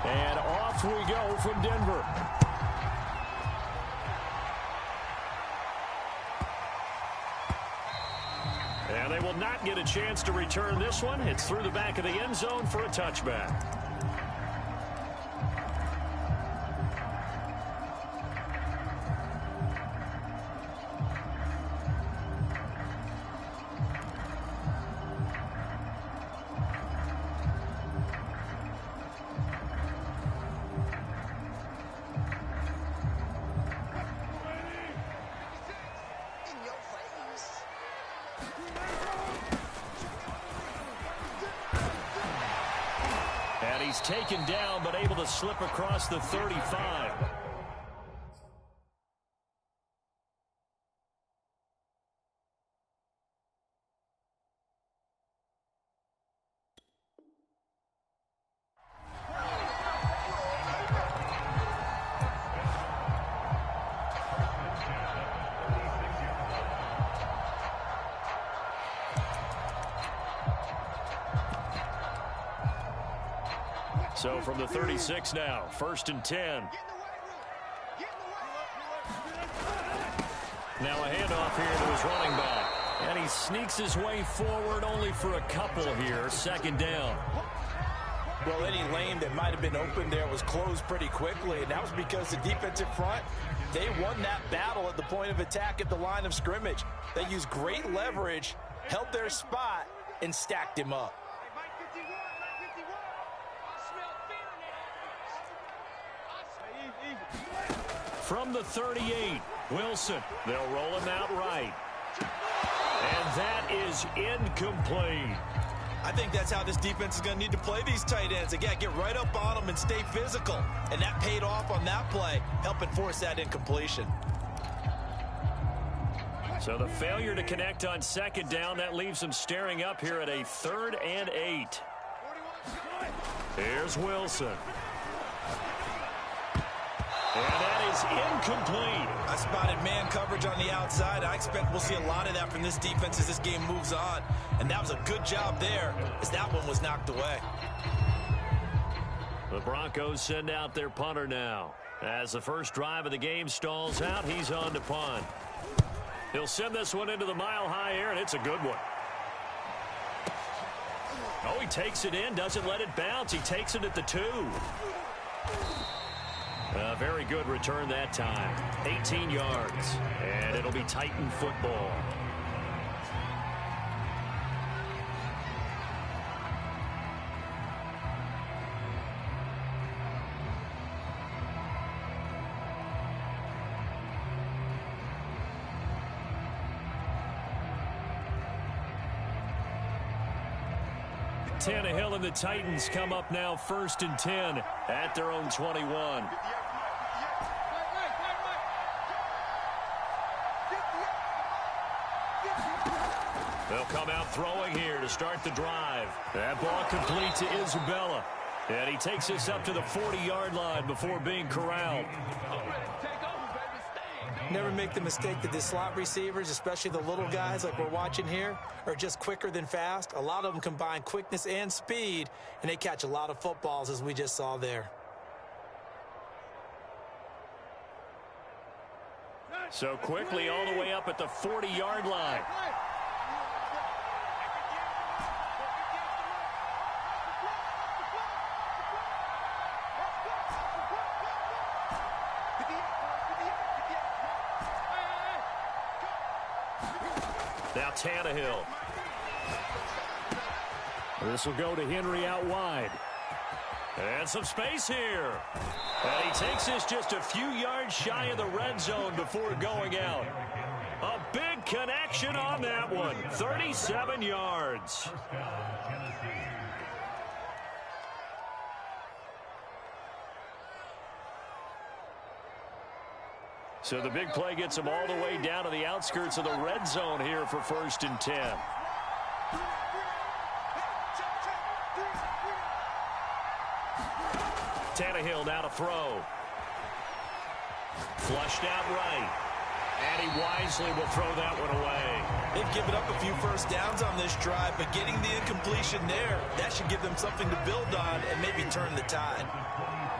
And off we go from Denver. And they will not get a chance to return this one. It's through the back of the end zone for a touchback. And he's taken down, but able to slip across the 35. So from the 36 now, 1st and 10. Now a handoff here to his running back. And he sneaks his way forward only for a couple here. 2nd down. Well, any lane that might have been open there was closed pretty quickly, and that was because the defensive front, they won that battle at the point of attack at the line of scrimmage. They used great leverage, held their spot, and stacked him up. From the 38, Wilson. They'll roll him out right. And that is incomplete. I think that's how this defense is going to need to play these tight ends. They got to get right up on them and stay physical. And that paid off on that play, helping force that incompletion. So the failure to connect on 2nd down, that leaves them staring up here at a 3rd and 8. Here's Wilson. And that is incomplete. I spotted man coverage on the outside. I expect we'll see a lot of that from this defense as this game moves on. And that was a good job there as that one was knocked away. The Broncos send out their punter now. As the first drive of the game stalls out, he's on to punt. He'll send this one into the mile-high air, and it's a good one. Oh, he takes it in, doesn't let it bounce. He takes it at the 2. A very good return that time. 18 yards. And it'll be Titan football. Tannehill and the Titans come up now 1st and 10 at their own 21. They'll come out throwing here to start the drive. That ball complete to Isabella. And he takes this up to the 40-yard line before being corralled. Never make the mistake that the slot receivers, especially the little guys like we're watching here, are just quicker than fast. A lot of them combine quickness and speed, and they catch a lot of footballs, as we just saw there. So quickly all the way up at the 40-yard line. Now Tannehill. This will go to Henry out wide. And some space here. And he takes this just a few yards shy of the red zone before going out. A big connection on that one. 37 yards. So the big play gets him all the way down to the outskirts of the red zone here for 1st and 10. Tannehill now to throw. Flushed out right. And he wisely will throw that one away. They've given up a few first downs on this drive, but getting the incompletion there, that should give them something to build on and maybe turn the tide.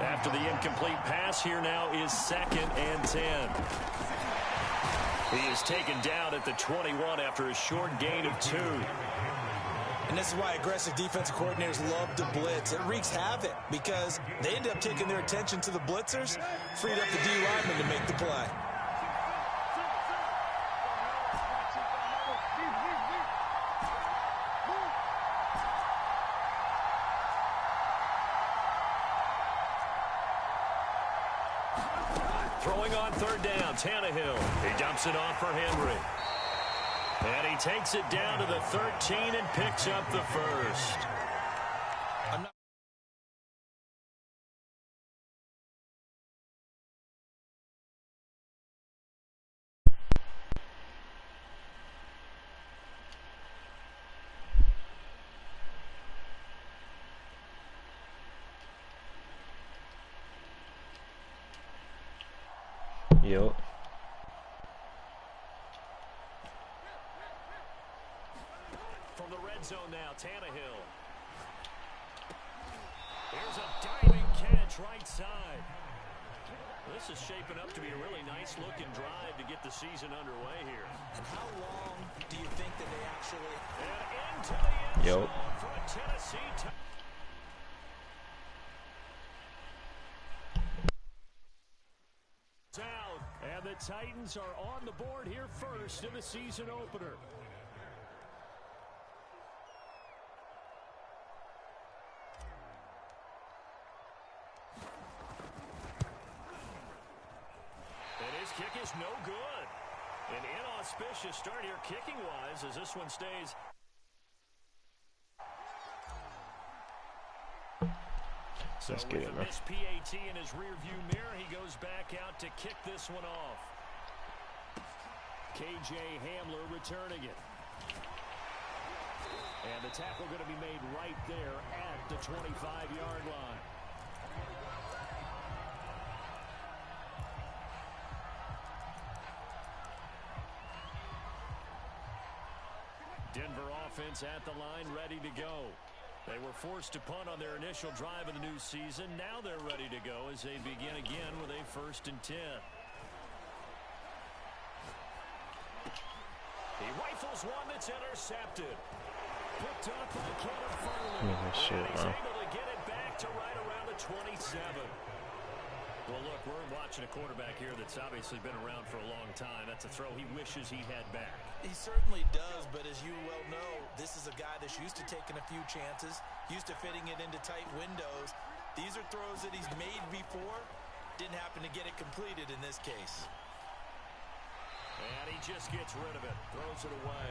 After the incomplete pass, here now is 2nd and 10. He is taken down at the 21 after a short gain of 2. And this is why aggressive defensive coordinators love to blitz. It wreaks havoc because they end up taking their attention to the blitzers, freed up the D lineman to make the play. Throwing on 3rd down, Tannehill. He dumps it off for Henry. And he takes it down to the 13 and picks up the first. Yep. From the red zone now, Tannehill. Here's a diving catch right side. This is shaping up to be a really nice-looking drive to get the season underway here. And how long do you think that they actually... And into the end zone for a Tennessee touchdown. And the Titans are on the board here first in the season opener. And his kick is no good. An inauspicious start here kicking-wise as this one stays. So with a missed PAT in his rearview mirror, he goes back out to kick this one off. KJ Hamler returning it. And the tackle going to be made right there at the 25-yard line. Denver offense at the line, ready to go. They were forced to punt on their initial drive of the new season. Now they're ready to go as they begin again with a 1st and 10. He rifles one that's intercepted. Picked up by Kenneth Farley. He's able to get it back to right around the 27. Well, look, we're watching a quarterback here that's obviously been around for a long time. That's a throw he wishes he had back. He certainly does, but as you well know, this is a guy that's used to taking a few chances, used to fitting it into tight windows. These are throws that he's made before. Didn't happen to get it completed in this case. And he just gets rid of it, throws it away.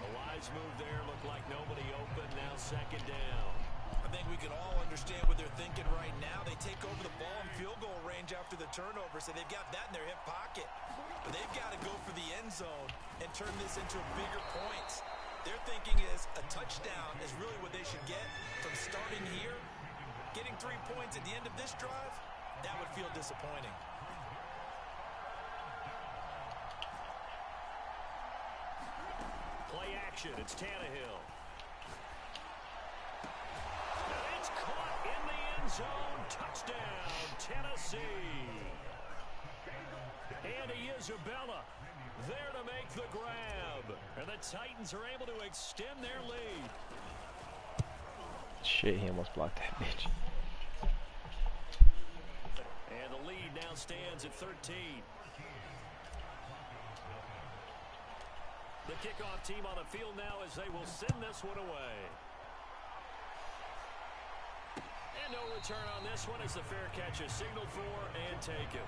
A wise move there, looked like nobody open, now 2nd down. I think we can all understand what they're thinking right now. They take over the ball in field goal range after the turnover, so they've got that in their hip pocket. But they've got to go for the end zone and turn this into bigger points. Their thinking is a touchdown is really what they should get from starting here. Getting 3 points at the end of this drive, that would feel disappointing. Play action, it's Tannehill. It's caught in the end zone. Touchdown, Tennessee. Andy Isabella there to make the grab. And the Titans are able to extend their lead. Shit, he almost blocked that bitch. And the lead now stands at 13. The kickoff team on the field now as they will send this one away. And no return on this one as the fair catch is signaled for and taken.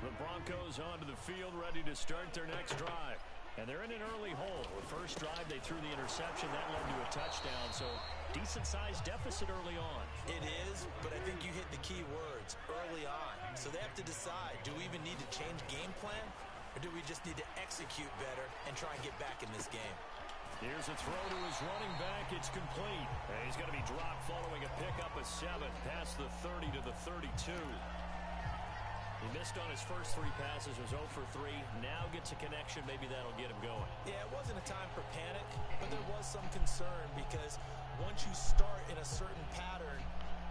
The Broncos onto the field, ready to start their next drive. And they're in an early hole. The first drive, they threw the interception. That led to a touchdown. So decent-sized deficit early on. It is, but I think you hit the key words, early on. So they have to decide, do we even need to change game plan, or do we just need to execute better and try and get back in this game? Here's a throw to his running back. It's complete. And he's going to be dropped following a pickup of 7 past the 30 to the 32. He missed on his first 3 passes, was 0 for 3. Now gets a connection. Maybe that'll get him going. Yeah, it wasn't a time for panic, but there was some concern because once you start in a certain pattern,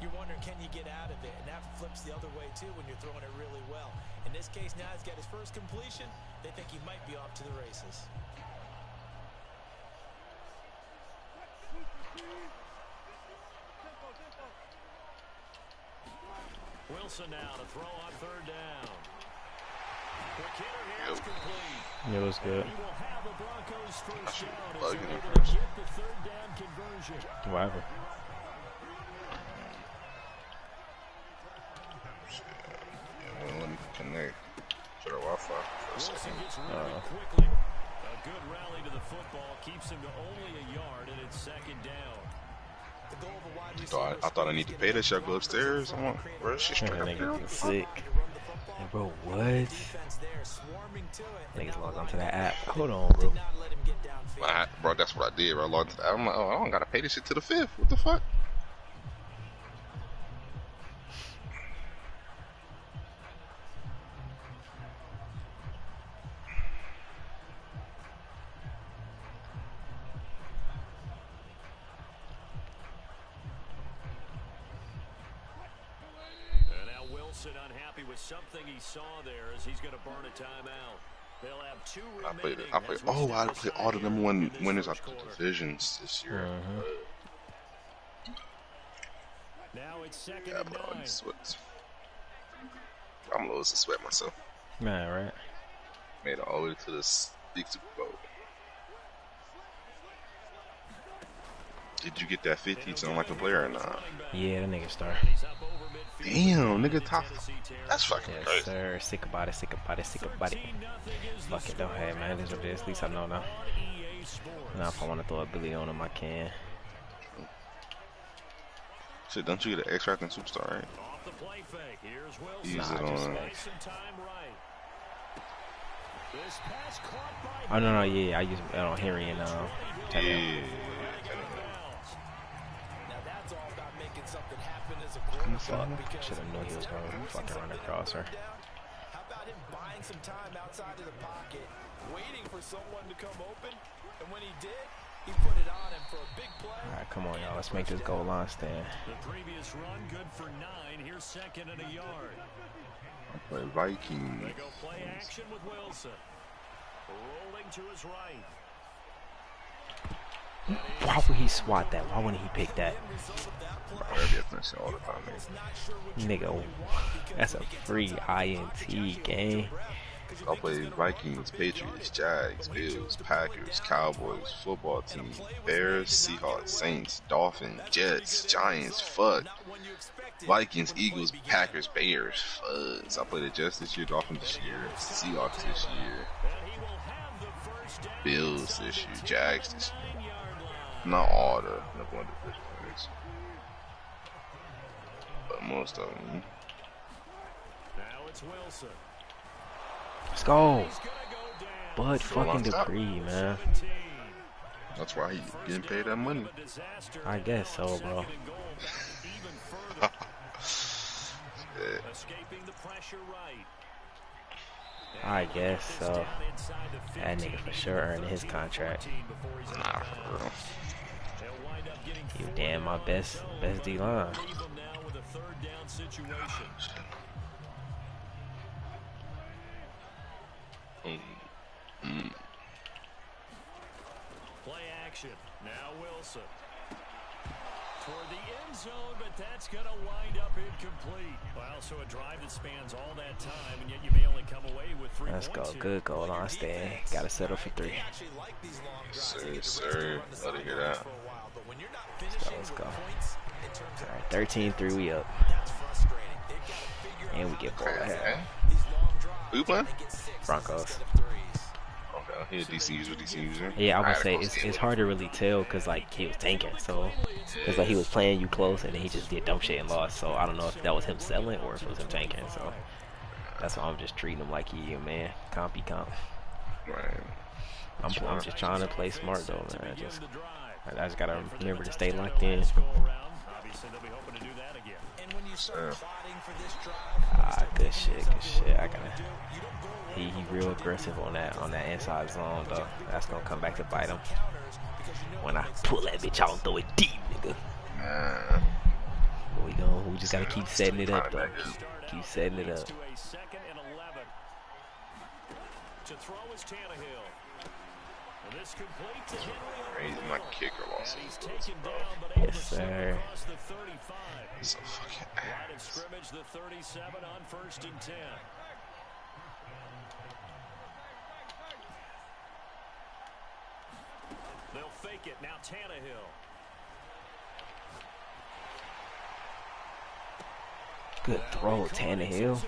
you're wondering, can you get out of it? And that flips the other way, too, when you're throwing it really well. In this case, now he's got his first completion. They think he might be off to the races. Wilson now to throw on 3rd down. Quick hitter here is complete. It was good. He will have the Broncos first down as Bugging they're him able to first. get the 3rd down conversion. Whatever. Yeah, well, let me connect to the Wi-Fi for a Wilson second. gets rid quickly. A good rally to the football keeps him to only a yard, and it's 2nd down. The goal of a wide receiver I thought I need to pay this. Y'all go upstairs. I'm on. Bro, shit straight up That here. nigga sick. Hey, bro, what? Niggas logged onto that app. Hold on, bro. Bro, that's what I did. Bro, I logged. I'm like, oh, I don't gotta pay this shit to the 5th. What the fuck? Unhappy with something he saw there as he's going to burn a timeout. They'll have 2 remaining. I played all the #1 winners of the divisions this year. Now it's 2nd Yeah, and bro, 9. I'm losing to sweat myself. Man, right? Made it all the way to this big Super Bowl. Did you get that 50 to sound like a player or not? Yeah, that nigga star. Damn, nigga, top. That's fucking Yes, crazy. sir. Sick about it, sick about it, sick about it. Fuck it, don't have, man. This is what it is. At least I know now. Now, if I want to throw a Billy on him, I can. Shit, don't you get an X-Rack and Superstar, right? Off the play fake. Here's Wilson. Use Nah, it just on. Some time right. This pass caught by Oh, no, yeah. I use it on Henry and Yeah. Now that's all about making something happen as a quarterback. Should have known he was going to fucking run across her. How about him buying some time outside of the pocket, waiting for someone to come open, and when he did, he put it on him for a big play. All right, come on, y'all. Let's make this goal line stand. the previous run, good for 9. Here's 2nd and a yard. I play Vikings. They go play action with Wilson. Rolling to his right. Why would he swat that? Why wouldn't he pick that? I heard that finish all the time, man. Nigga, that's a free INT game. I play Vikings, Patriots, Jags, Bills, Packers, Cowboys, football team, Bears, Seahawks, Saints, Dolphins, Jets, Giants, fuck. Vikings, Eagles, Packers, Bears, fuzz. I played the Jets this year, Dolphins this year, Seahawks this year, Bills this year, Jags this year. Not all the #1 divisions, but most of them. Now it's Wilson. Let's go. He's gonna go down. Bud fucking Dupree, man. 17. That's why he getting paid that money. I guess so, bro. Yeah. Escaping the pressure right. I guess so. That nigga for sure earned his contract. Nah, for real. You damn my best D-line. Leave him now with a 3rd down situation. Play action. Now Wilson. Toward the end zone, but that's going to wind up incomplete. Well, so a drive that spans all that time, and yet you may only come away with 3 Let's go. points here. Good goal line stand. Gotta settle for 3. Sir. Let it hear that. Let's go. Alright, 13-3, we up. And we get ball ahead. Who you playing? Broncos. Okay, He a decent user. Yeah, I would had a say close game it's with hard to really tell because like he was tanking, so it's like he was playing you close and then he just did dumb shit and lost. So I don't know if that was him selling or if it was him tanking. So that's why I'm just treating him like he a man, compy comp. Right. I'm just trying to play smart though, man. I just gotta remember to stay locked in. Good shit. I gotta. He real aggressive on that inside zone though. That's gonna come back to bite him. When I pull that bitch out and throw it deep, nigga. We just gotta keep setting it up though. Keep setting it up. To throw is Tannehill. And this complete to Henry. My kicker lost. Yes, sir. So fucking Line of scrimmage, the 37 on 1st and 10. They'll fake it. Now Tannehill. Good throw, Tannehill.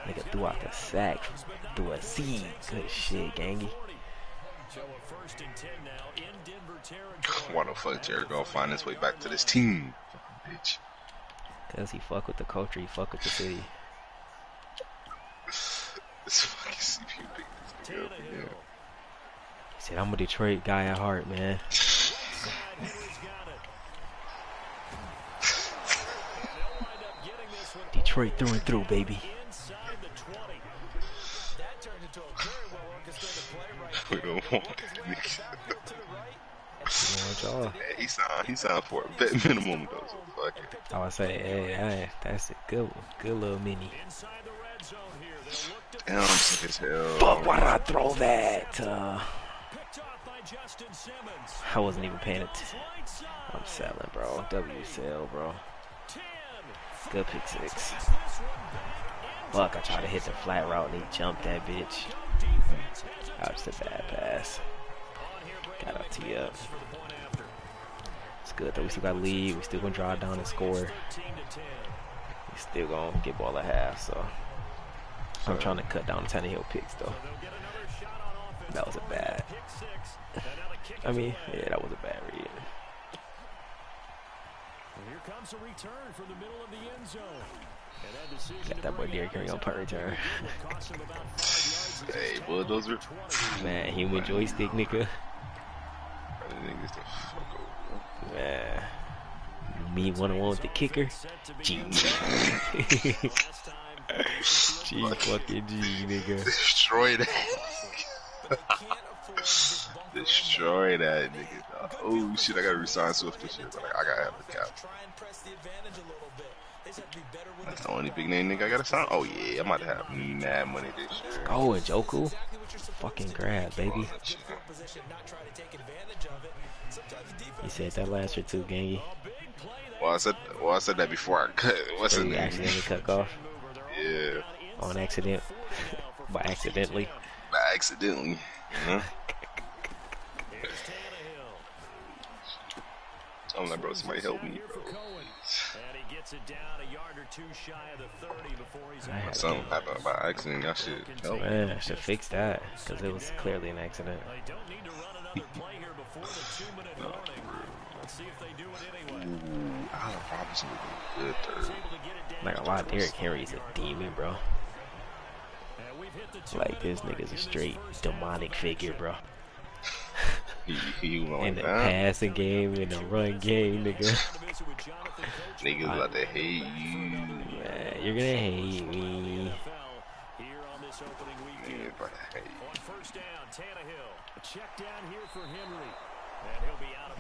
Nigga threw out the sack. Threw a seed. Good shit, gangy. Why the fuck Jared gonna find his way back to this team? Fucking bitch. Cause he fuck with the culture, he fuck with the city. This fucking CPU big this nigga up again. He said, I'm a Detroit guy at heart, man. Detroit through and through, baby. We don't want that nigga. He signed for a vet minimum though, so fuck it. I would say, hey, that's a good little mini. Damn, I'm sick as hell. Fuck, why did I throw that? I wasn't even paying attention. I'm selling, bro. WSL, bro. Good pick 6. Fuck, I tried to hit the flat route and he jumped that bitch. That was a bad pass. Got up tee up. It's good though. We still got a lead. We still gonna drive down and score. We still gonna get ball at half. So I'm trying to cut down Tannehill picks though. That was a bad. I mean, yeah, that was a bad read. Here comes a return from the middle of the end zone. Got that boy Derrick Henry on punt return. Hey, bulldozer. Man, human joystick, nigga. Niggas the fuck over. Man. Me 1-on-1 with the kicker. G. G fucking G, nigga. Destroy that. Destroy that nigga. Oh shit, I gotta resign Swift this shit. But I gotta have the cap. That's the only big name nigga I gotta sign. Oh yeah, I might have mad money this year. Oh, and Joku. Fucking grab, baby. You said that last year too, gangy. Well, I said that before I cut. What's his name? Accidentally cut off. Yeah. On accident. By accidentally. By accidentally. I'm like, bro, somebody help me, bro. Something happened by accident. Y'all should help. Man, I should fix that because it was clearly an accident. Allen Robinson would be good third. Like a lot, Derrick Henry's a demon, bro. Like this nigga's a straight demonic figure, bro. He in the passing game, in the run game, nigga. Niggas about to hate you. Man, you're gonna hate me. Niggas about to hate you.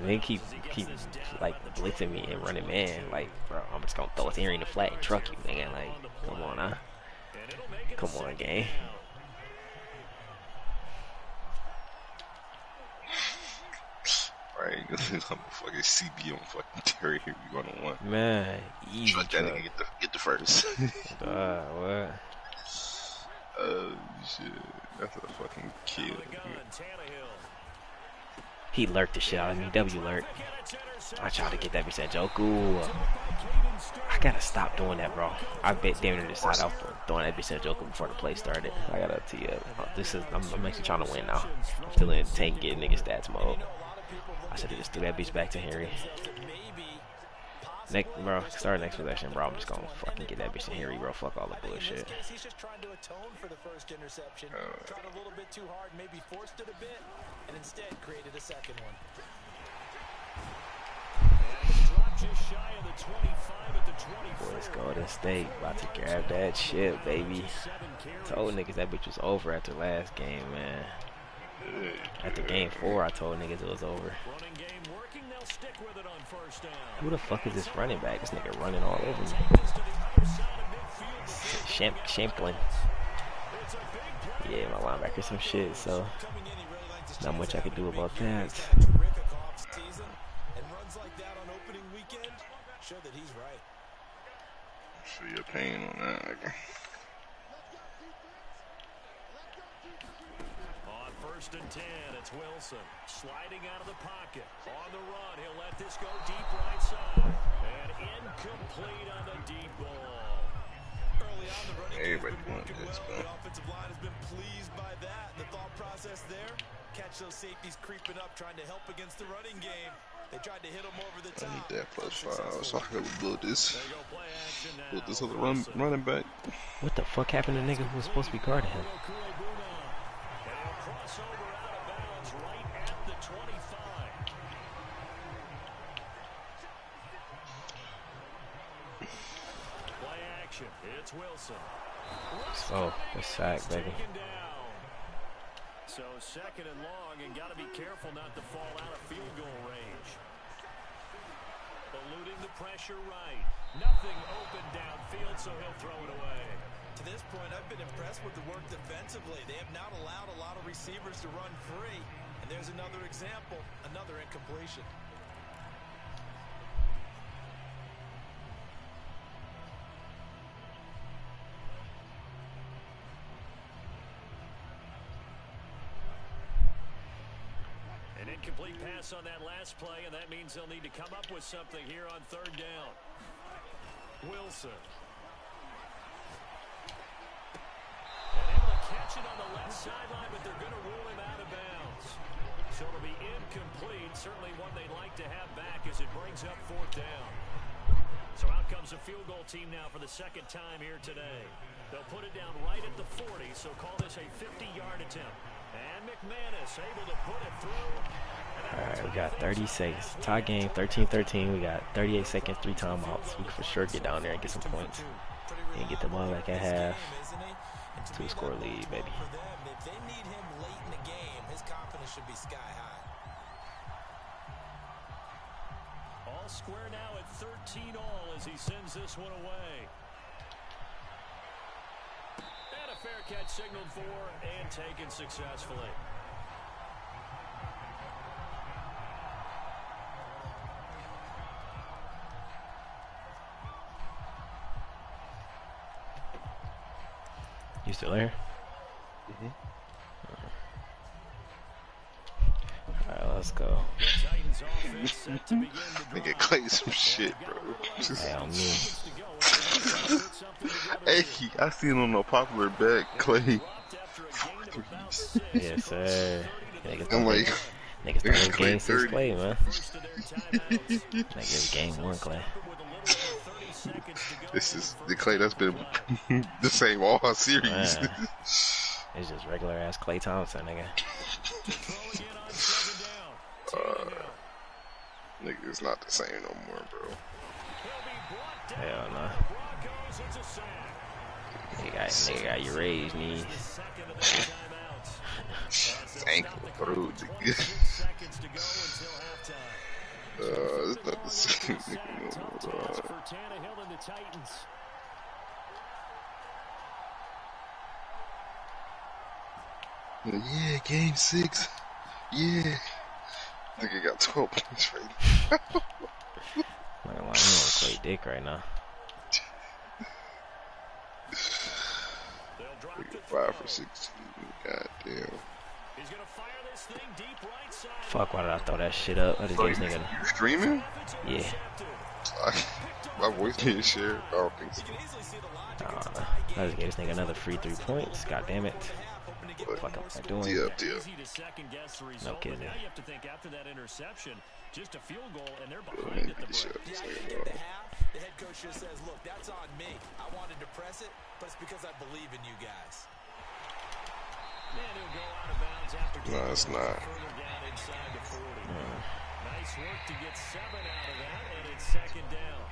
They keep like blitzing me and running man. Like, bro, I'm just gonna throw a theory in the flat and truck you, nigga. Like, come on, huh? Come on, gang. Right, I'm fucking CB on fucking Terry here. You gonna want man, easy. Truck that nigga get the first. What? Oh shit, that's a fucking kill. He lurked the shit out of me. W lurk. I tried to get that bitch at Joku. I gotta stop doing that, bro. I bet damn near decided I was throwing that bitch in a joker before the play started. I gotta tee up. I'm actually trying to win now. I'm still in tank getting nigga stats mode. I should have just threw that bitch back to Henry. Start next possession, bro. I'm just gonna fucking get that bitch to Henry, bro. Fuck all the bullshit. He's just trying to atone for the first interception. Tried a little bit too hard, maybe forced it a bit, and instead created a second one. Just shy of the 25 at the 24. Boys, Golden State about to grab that shit, baby. Told niggas that bitch was over after last game, man. After game 4, I told niggas it was over. Who the fuck is this running back? This nigga running all over me. Champlin. Yeah, my linebacker some shit, so not much I can do about that. Feel your pain on that. On 1st and 10, it's Wilson sliding out of the pocket. On the run, he'll let this go deep right side. And incomplete on the deep ball. Early on, the running Everybody wants this, the offensive line has been pleased by that. The thought process there, catch those safeties creeping up, trying to help against the running game. They tried to hit him over the top. I need that +5 so I can build this other running back. What the fuck happened to nigga who was supposed to be guarding him? Play action. It's Wilson. So, the sack, baby. So 2nd and long, and got to be careful not to fall out of field goal range. Eluding the pressure right. Nothing open downfield, so he'll throw it away. To this point, I've been impressed with the work defensively. They have not allowed a lot of receivers to run free. And there's another example, another incompletion. Incomplete pass on that last play, and that means they'll need to come up with something here on 3rd down. Wilson. And able to catch it on the left sideline, but they're going to rule him out of bounds. So it'll be incomplete, certainly one they'd like to have back as it brings up 4th down. So out comes a field goal team now for the 2nd time here today. They'll put it down right at the 40, so call this a 50-yard attempt. And McManus able to put it through. Alright, we got 30 seconds. Tie game, 13-13. We got 38 seconds, 3 timeouts. We can for sure get down there and get some points. And get the ball back at half. 2-score lead, baby. If they need him late in the game, his confidence should be sky high. All square now at 13 all as he sends this one away. And a fair catch signaled for and taken successfully. You still there? Alright, let's go. Nigga Clay some shit, bro. Hell me. Hey, I seen on a popular bet, Clay. Yes, sir. I'm like, niggas thought game 6 Clay, man. Niggas game 1 Clay. this is the Clay that's been the same all series. Man. It's just regular ass Clay Thompson, nigga. Nigga, it's not the same no more, bro. Hell no. Nigga got your raised knees. Ankle, bro. It's not the same nigga no more, dog. Yeah, game 6. Yeah. Nigga got 12 points right now. I'm not gonna lie, you on Clay dick right now. Nigga 5 for 16. God damn. Fuck, why did I throw that shit up? I just gave this nigga. You streaming? Yeah. My voice being shared? I don't think so. I just gave this nigga another free 3 points. God damn it. What am I doing? No kidding. Now you have to think after that interception, just a field goal, and they're behind at the break. Yeah, I think at the half, the head coach just says, look, that's on me. I wanted to press it, but it's because I believe in you guys. And he'll go out of bounds after No, it's not. further down inside the 40. Nice work to get 7 out of that, and it's second down.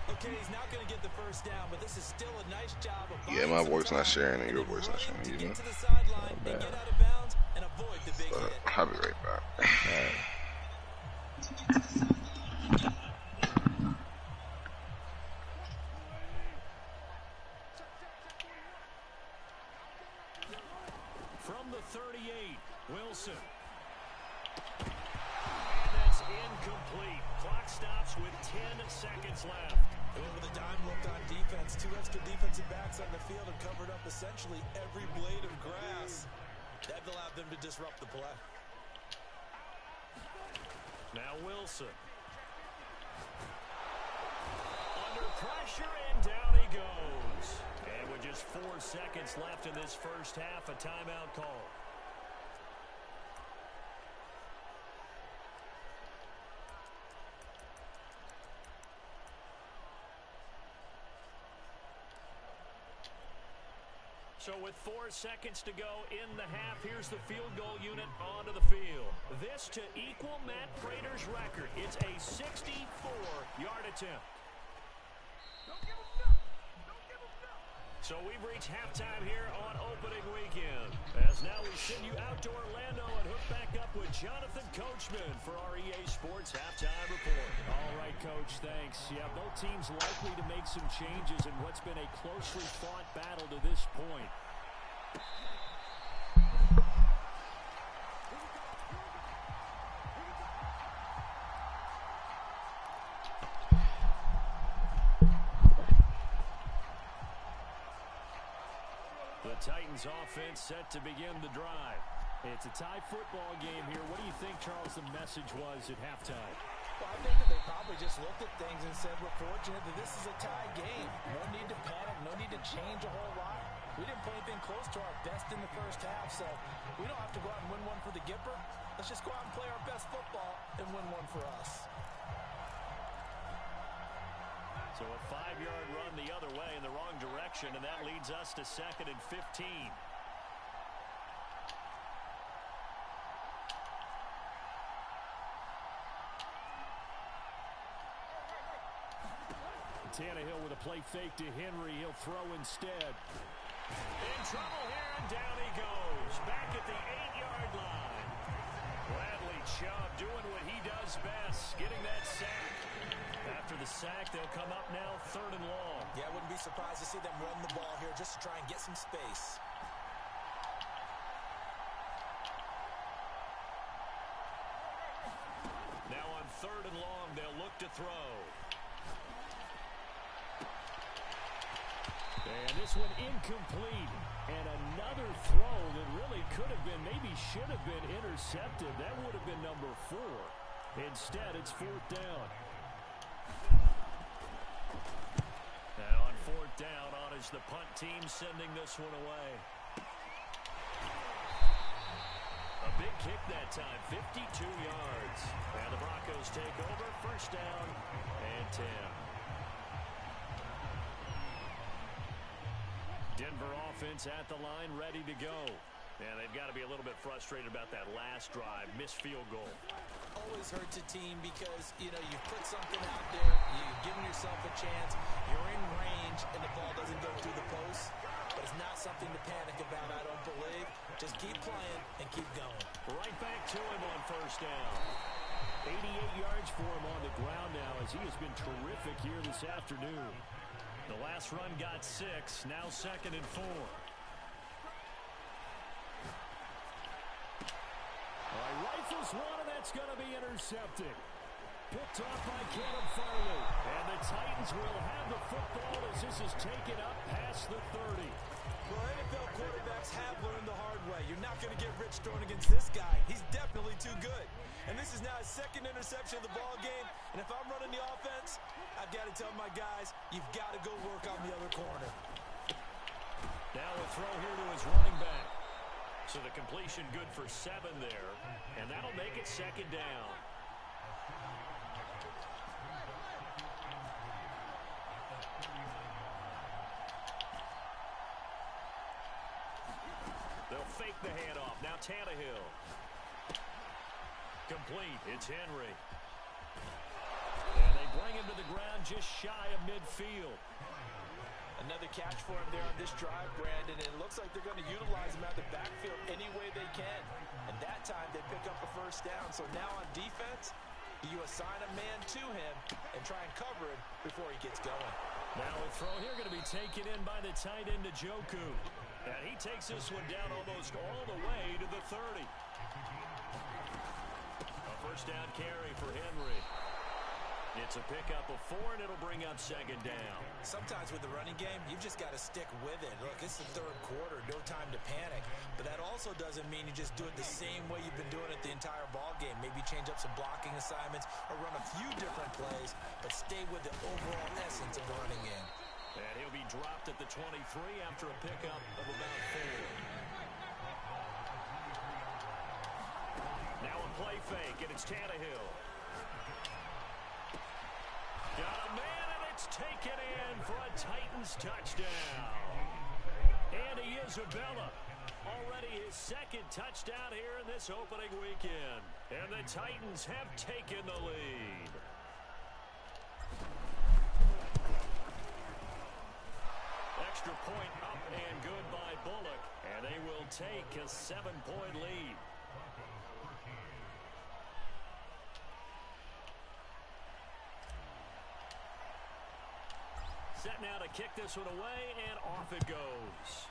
Okay, he's not going to get the first down, but this is still a nice job of Yeah, my voice not sharing and your voice not sharing to either. get to the sideline and get out of bounds and avoid the big hit. I'll be right back. From the 38, Wilson. And that's incomplete. Clock stops with 10 seconds left. With a dime look on defense, 2 extra defensive backs on the field and covered up essentially every blade of grass. That allowed them to disrupt the play. Now Wilson. Under pressure, and down he goes. And with just 4 seconds left in this first half, a timeout call. So with 4 seconds to go in the half, here's the field goal unit onto the field. This to equal Matt Prater's record. It's a 64-yard attempt. So we've reached halftime here on opening weekend. As now we send you out to Orlando and hook back up with Jonathan Coachman for our EA Sports Halftime Report. All right, Coach, thanks. Yeah, both teams likely to make some changes in what's been a closely fought battle to this point. The Titans offense set to begin the drive. It's a tie football game here. What do you think, Charles, the message was at halftime? Well, I think that they probably just looked at things and said, we're fortunate that this is a tie game. No need to panic, no need to change a whole lot. We didn't play anything close to our best in the first half, so we don't have to go out and win one for the Gipper. Let's just go out and play our best football and win one for us. So a 5-yard run the other way in the wrong direction, and that leads us to 2nd and 15. Tannehill with a play fake to Henry. He'll throw instead. In trouble here, and down he goes. Back at the 8-yard line. Bradley Chubb doing what he does best, getting that sack. After the sack, they'll come up now 3rd and long. Yeah, I wouldn't be surprised to see them run the ball here just to try and get some space. Now on 3rd and long, they'll look to throw. And this one incomplete. And another throw that really could have been, maybe should have been intercepted. That would have been number 4. Instead, it's 4th down. Now on 4th down, on is the punt team sending this one away. A big kick that time, 52 yards. And the Broncos take over, 1st down and 10. Denver offense at the line, ready to go. And they've got to be a little bit frustrated about that last drive, missed field goal. Always hurts a team because, you know, you've put something out there, you've given yourself a chance, you're in range, and the ball doesn't go through the post. But it's not something to panic about, I don't believe. Just keep playing and keep going. Right back to him on 1st down. 88 yards for him on the ground now as he has been terrific here this afternoon. The last run got 6, now 2nd and 4. All right, rifles one, and that's going to be intercepted. picked off by Caleb Farley. And the Titans will have the football as this is taken up past the 30. Well, NFL quarterbacks have learned the hard way. You're not going to get rich throwing against this guy. He's definitely too good. And this is now his second interception of the ball game. And if I'm running the offense, I've got to tell my guys, you've got to go work on the other corner. Now a throw here to his running back. So the completion good for 7 there. And that'll make it second down. They'll fake the handoff. Now Tannehill. Complete. It's Henry. And they bring him to the ground just shy of midfield. Another catch for him there on this drive, Brandon. And it looks like they're going to utilize him out of the backfield any way they can. And that time they pick up a first down. So now on defense, you assign a man to him and try and cover him before he gets going. Now a throw here going to be taken in by the tight end Njoku. And he takes this one down almost all the way to the 30. A first down carry for Henry. It's a pickup of 4, and it'll bring up second down. Sometimes with the running game, you've just got to stick with it. Look, it's the third quarter, no time to panic. But that also doesn't mean you just do it the same way you've been doing it the entire ball game. Maybe change up some blocking assignments or run a few different plays, but stay with the overall essence of the running game. And he'll be dropped at the 23 after a pickup of about 4. Now a play fake, and it's Tannehill. Got a man, and it's taken in for a Titans touchdown. Andy Isabella, already his second touchdown here in this opening weekend. And the Titans have taken the lead. Extra point up and good by Bullock. And they will take a 7-point lead. Set now to kick this one away, and off it goes.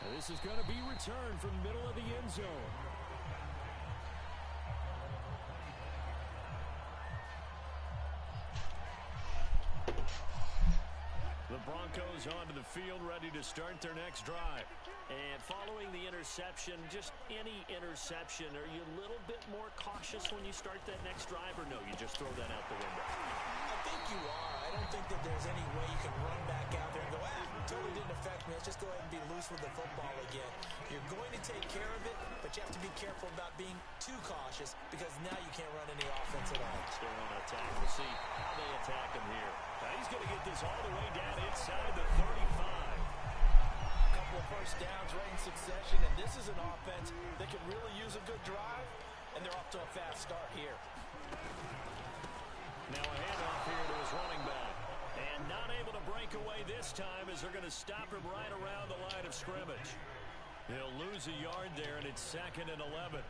And this is going to be returned from the middle of the end zone. The Broncos onto the field, ready to start their next drive. And following the interception, just any interception, are you a little bit more cautious when you start that next drive, or no, you just throw that out the window? I think you are. I don't think that there's any way you can run back out there and go, totally didn't affect me. Let's just go ahead and be loose with the football again. You're going to take care of it, but you have to be careful about being too cautious because now you can't run any offense at all. Stay on attack. We'll see how they attack him here. Now he's going to get this all the way down inside the 35. Couple of first downs right in succession, and this is an offense that can really use a good drive, and they're off to a fast start here. Now a handoff here to his running back. And not able to break away this time as they're going to stop him right around the line of scrimmage. He'll lose a yard there, and it's 2nd and 11.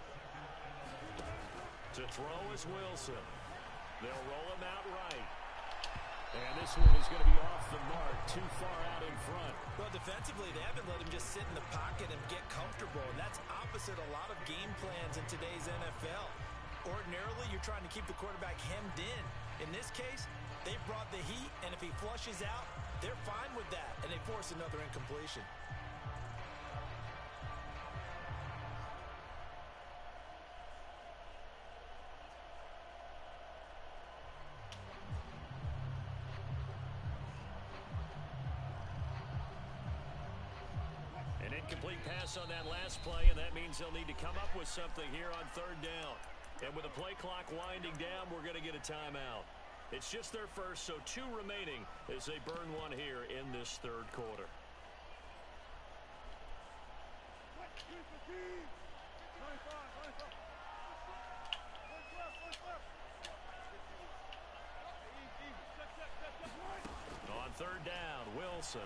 To throw is Wilson. They'll roll him out right. And this one is going to be off the mark, too far out in front. Well, defensively, they haven't let him just sit in the pocket and get comfortable, and that's opposite a lot of game plans in today's NFL. Ordinarily, you're trying to keep the quarterback hemmed in. In this case, they brought the heat, and if he flushes out, they're fine with that, and they force another incompletion. An incomplete pass on that last play, and that means they'll need to come up with something here on 3rd down. And with the play clock winding down, we're going to get a timeout. It's just their first, so 2 remaining as they burn one here in this 3rd quarter. On 3rd down, Wilson.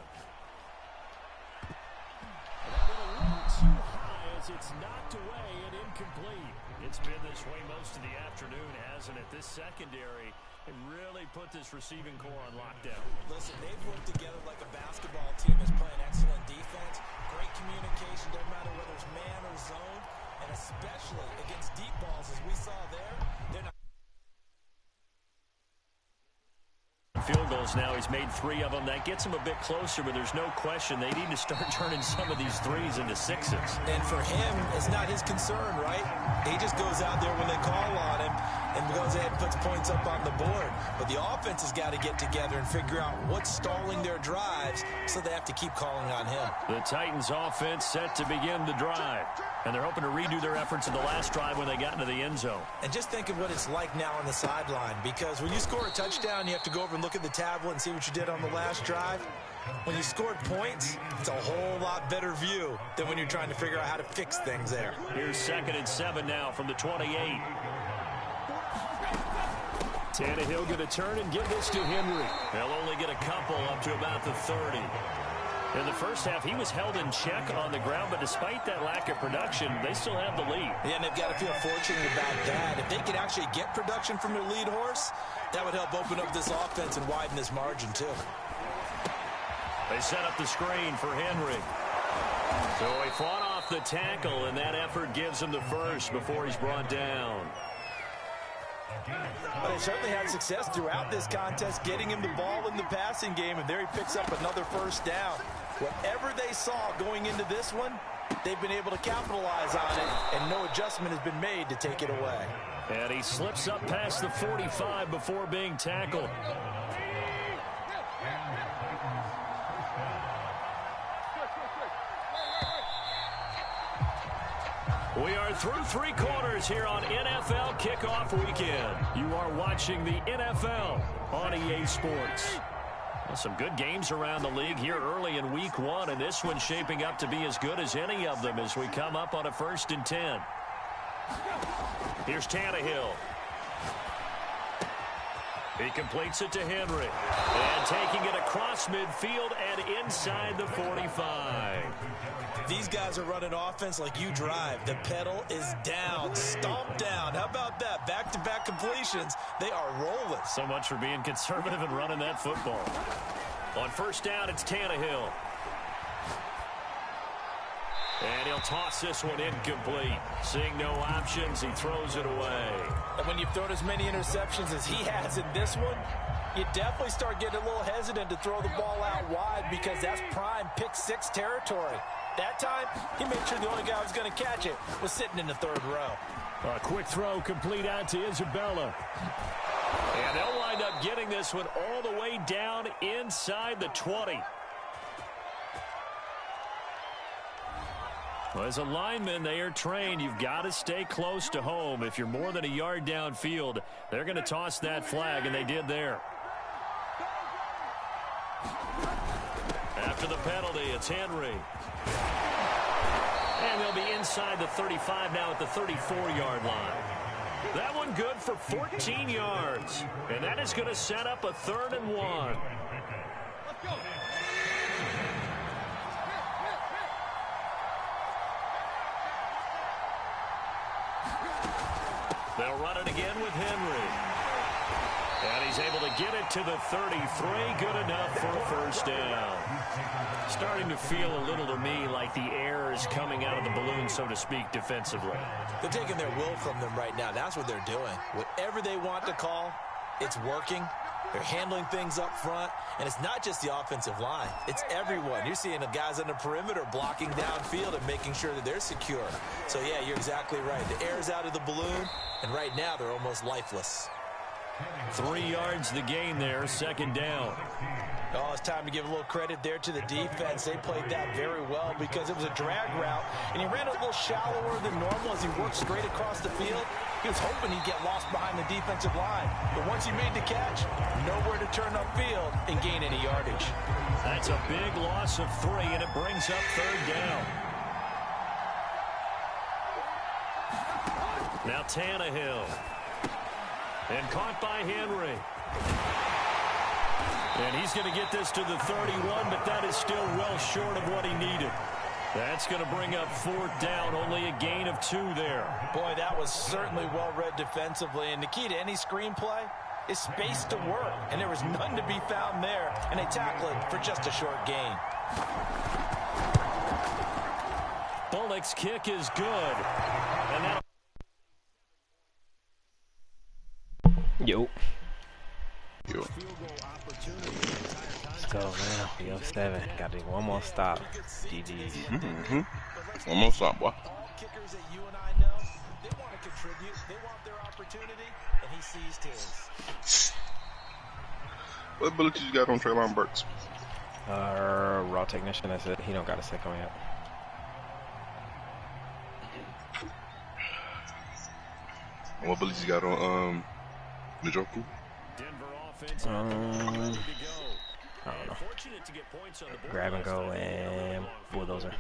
That one a little too high as it's knocked away and incomplete. It's been this way most of the afternoon, hasn't it? This secondary can really put this receiving core on lockdown. Listen, they've worked together like a basketball team that's playing excellent defense. Great communication, doesn't matter whether it's man or zone. And especially Field goals now. He's made 3 of them. That gets him a bit closer, but there's no question they need to start turning some of these threes into 6s. And for him, it's not his concern, right? He just goes out there when they call on him and goes ahead and puts points up on the board. But the offense has got to get together and figure out what's stalling their drives, so they have to keep calling on him. The Titans offense set to begin the drive. And they're hoping to redo their efforts in the last drive when they got into the end zone. And just think of what it's like now on the sideline, because when you score a touchdown, you have to go over and look at the tablet and see what you did on the last drive. When you scored points, it's a whole lot better view than when you're trying to figure out how to fix things there. Here's 2nd and 7 now from the 28. Tannehill going to turn and give this to Henry. They'll only get a couple up to about the 30. In the first half, he was held in check on the ground, but despite that lack of production, they still have the lead. Yeah, and they've got to feel fortunate about that. If they could actually get production from their lead horse, that would help open up this offense and widen this margin, too. They set up the screen for Henry. So he fought off the tackle, and that effort gives him the first before he's brought down. But they certainly had success throughout this contest, getting him the ball in the passing game, and there he picks up another first down. Whatever they saw going into this one, they've been able to capitalize on it, and no adjustment has been made to take it away. And he slips up past the 45 before being tackled. We are through 3 quarters here on NFL Kickoff Weekend. You are watching the NFL on EA Sports. Well, some good games around the league here early in Week 1, and this one's shaping up to be as good as any of them as we come up on a 1st and 10. Here's Tannehill. He completes it to Henry. And taking it across midfield and inside the 45. These guys are running offense like you drive. The pedal is down, stomped down. How about that? Back-to-back completions. They are rolling. So much for being conservative and running that football. On 1st down, it's Tannehill. And he'll toss this one incomplete. Seeing no options, he throws it away. And when you've thrown as many interceptions as he has in this one, you definitely start getting a little hesitant to throw the ball out wide, because that's prime pick-6 territory. That time, he made sure the only guy who was going to catch it was sitting in the 3rd row. A quick throw complete out to Isabella. And they'll wind up getting this one all the way down inside the 20. Well, as a lineman, they are trained. You've got to stay close to home. If you're more than a yard downfield, they're going to toss that flag, and they did there. After the penalty, it's Henry. And they'll be inside the 35 now at the 34-yard line. That one good for 14 yards. And that is going to set up a 3rd and 1. Let's go. They'll run it again with Henry. And he's able to get it to the 33. Good enough for a 1st down. Starting to feel a little to me like the air is coming out of the balloon, so to speak, defensively. They're taking their will from them right now. That's what they're doing. Whatever they want to call, it's working. They're handling things up front. And it's not just the offensive line. It's everyone. You're seeing the guys on the perimeter blocking downfield and making sure that they're secure. So, yeah, you're exactly right. The air's out of the balloon, and right now they're almost lifeless. 3 yards the gain there, 2nd down. Oh, it's time to give a little credit there to the defense. They played that very well because it was a drag route, and he ran a little shallower than normal as he worked straight across the field. He was hoping he'd get lost behind the defensive line, but once he made the catch, nowhere to turn upfield and gain any yardage. That's a big loss of 3, and it brings up 3rd down. Now Tannehill. And caught by Henry. And he's going to get this to the 31, but that is still well short of what he needed. That's going to bring up 4th down, only a gain of 2 there. Boy, that was certainly well-read defensively, and the key to any screenplay is space to work, and there was none to be found there, and they tackle it for just a short gain. Bullock's kick is good, and that Yo. Yo. Let's go, man. We up 7. Got to do one more stop. GG's. One more stop, boy. Kickers that you and I know, they want to contribute. They want their opportunity, and he seized his. What abilities you got on Treylon Burks? Raw technician, that's it. He don't got a second one yet. What abilities you got on Njoku? I don't know. Grab and go and bulldozer.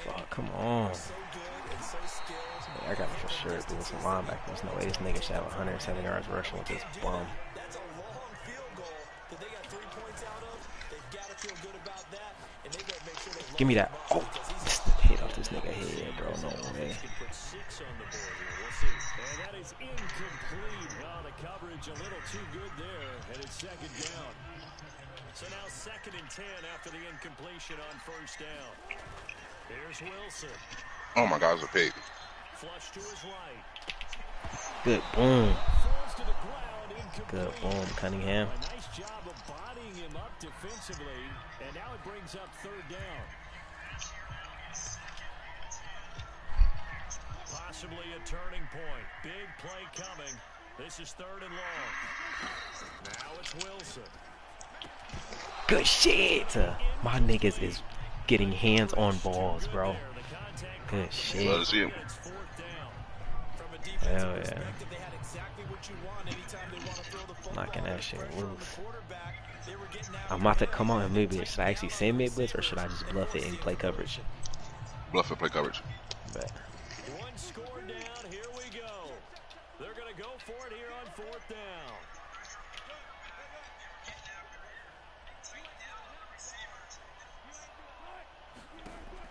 Fuck, come on. Yeah, I got it for sure. Doing some linebacker. There's no way this nigga should have 107 yards rushing with this bum. Give me that. Oh, hit off this nigga head, bro. No way. And that is incomplete. Well, the coverage a little too good there, and it's second down. So now 2nd and 10 after the incompletion on first down. Here's Wilson. Oh my God, it's a pig. Flush to his right. Good boom. Falls to the ground, incomplete. Good boom, Cunningham. A nice job of bodying him up defensively, and now it brings up 3rd down. Possibly a turning point. Big play coming. This is 3rd and long. Now it's Wilson. Good shit. My niggas is getting hands on balls, bro. Good shit. Love to see him. Hell yeah. Knocking that shit loose. I'm about to come on mid blitz. Should I actually send mid blitz or should I just bluff it and play coverage? Bluff and play coverage. Bet. One score down. Here we go. They're going to go for it here on 4th down.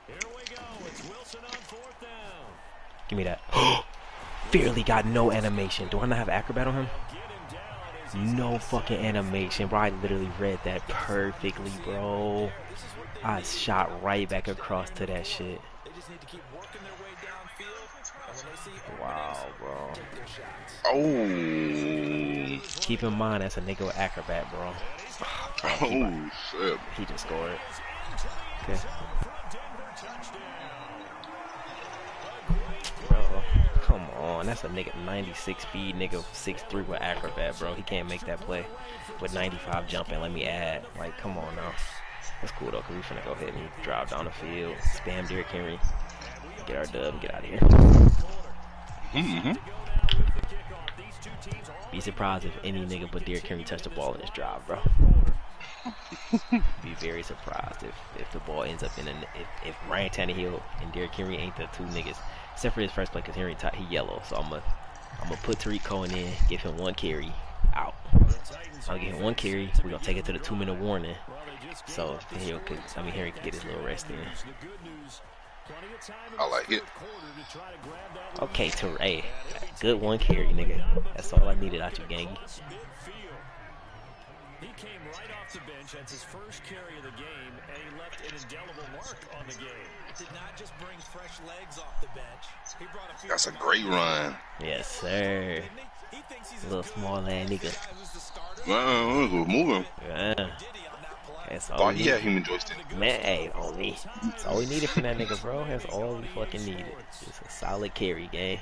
Here we go. It's Wilson on 4th down. Give me that. Barely got no animation. Do I not have acrobat on him? No fucking animation, bro. I literally read that perfectly, bro. I shot right back across to that shit. Wow, bro. Oh. Keep in mind that's a nigga with acrobat, bro. Oh, shit. He just scored. Okay. Bro, come on. That's a nigga 96 speed, nigga 6'3" with acrobat, bro. He can't make that play with 95 jumping. Let me add. Like, come on now. That's cool, though, because we finna go ahead and drive down the field, spam Derrick Henry, get our dub, and get out of here. Be surprised if any nigga but Derrick Henry touch the ball in this drive, bro. Be very surprised if the ball ends up in an if Ryan Tannehill and Derrick Henry ain't the two niggas, except for his first play because Henry he yellow. So I'm gonna put Tariq Cohen in, give him 1 carry, out. I'll give him 1 carry. We're gonna take it to the 2-minute warning, so Henry can get his little rest in. I like it. Okay, Teray, good 1 carry, nigga. That's all I needed out you, gangy. He came right off the bench. That's his first carry of the game, and he left an indelible mark on the game. Did not just bring fresh legs off the bench. He brought a few. That's a great run. Yes, sir. Little small ass nigga. We're moving. Yeah. That's all Thought he had human joystick. Man, hey, only. That's all we needed from that nigga, bro. That's all we fucking needed. Just a solid carry, gang.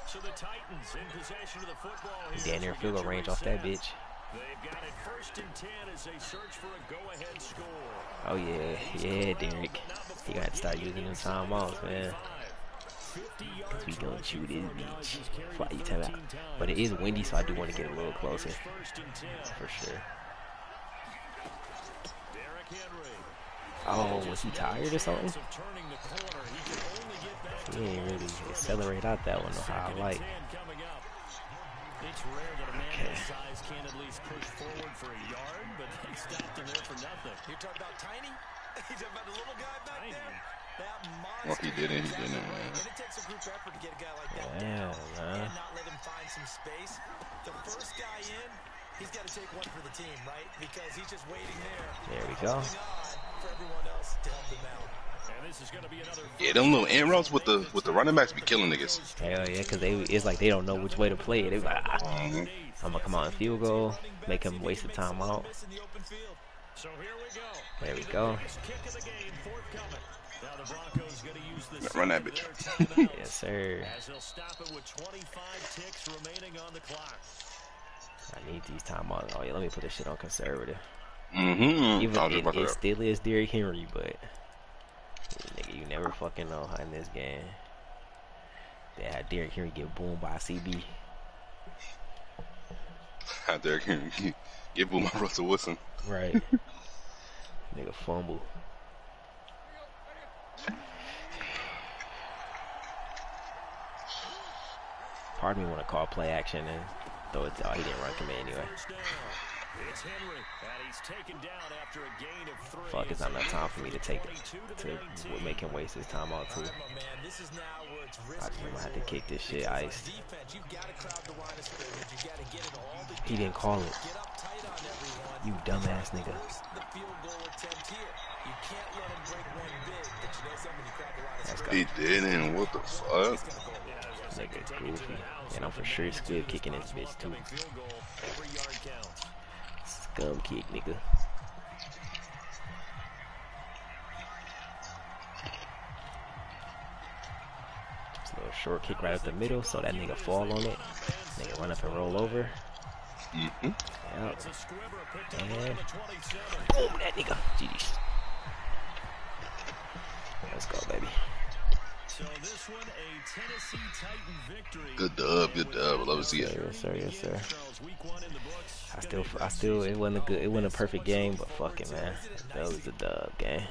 So the Titans in possession of the football. Down there, field goal range off that bitch. They've got it 1st and 10 as they search for a go-ahead score. Oh yeah, Derrick. He got to start using them timeouts, man. Cause we gonna chew this bitch. Fly you time out. But it is windy, so I do want to get a little closer. For sure. Oh, was he tired or something? He ain't really accelerate out that one, though, how I like. It's rare that a man his size can at least push forward for a yard, but they stopped him there for nothing. You're talking about Tiny? You're talking about the little guy back there? That monster. Well, he didn't, man. And it takes a group effort to get a guy like that down and not let him find some space. The first guy in, he's got to take one for the team, right? Because he's just waiting there. There we go. For everyone else to help him out. Yeah, them little end routes with the running backs be killing niggas. Hell yeah, because it's like they don't know which way to play it. They be like, Mm-hmm. I'm gonna come out and field goal, make him waste the time out. There we go. Run that bitch. Yes, sir. I need these timeouts. Oh yeah, let me put this shit on conservative. Mm-hmm. Even it still is Derrick Henry, but nigga, you never fucking know in this game. They had Derrick Henry get boomed by a CB. Had Derrick Henry get boomed by Russell Wilson. Right. Nigga fumble. Part of me want to call play action and throw it. Oh, he didn't run command anyway. Fuck, it's not enough time for me to make him waste his time out too. I just gonna have to kick this shit ice. He didn't call it. You dumbass nigga. He didn't. What the fuck? Nigga goofy. And I'm for sure still kicking this bitch too. Scum kick, nigga. Just a little short kick right up the middle so that nigga fall on it. Nigga run up and roll over. Mm-hmm. Yep. And boom, that nigga. GG's. Let's go, baby. Good dub, good dub. I love to see it. Yes, sir, yes, sir. I still, it wasn't a perfect game, but fuck it, man. That was a dub game.